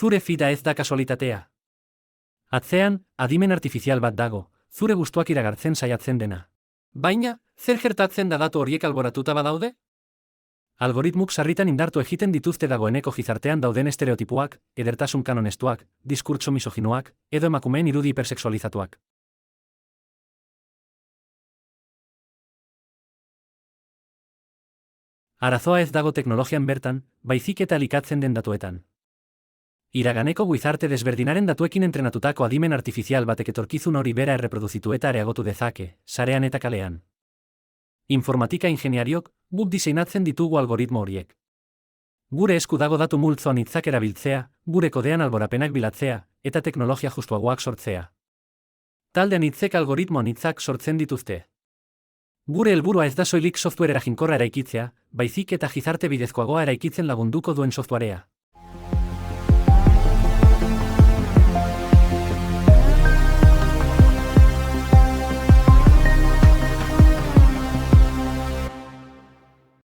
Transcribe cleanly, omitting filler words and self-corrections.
Zure fida ez da kasualitatea. Atzean, adimen artifizial bat dago, zure gustuak iragartzen saiatzen dena. Baina, zer gertatzen da datu horiek alboratuta badaude? Algoritmuk sarritan indartu egiten dituzte dagoeneko gizartean dauden estereotipoak, edertasun kanonestuak, diskurtso misoginoak, edo emakumeen irudi hipersexualizatuak. Arazoa ez dago teknologian bertan, baizik eta elikatzen den datuetan. Iraganeko gizarte desberdinaren datuekin entrenatutako adimen artifizial batek etorkizun hori bera erreproduzitu eta areagotu dezake, sarean eta kalean. Informatika ingeniariok, guk diseinatzen ditugu algoritmo horiek. Gure esku dago datu multzo anitzak erabiltzea, gure kodean alborapenak bilatzea, eta teknologia justuagoak sortzea. Talde anitzek algoritmo anitzak sortzen dituzte. Gure helburua ez da soilik software eraginkorra eraikitzea, baizik eta gizarte bidezkoagoa eraikitzen lagunduko duen softwarea.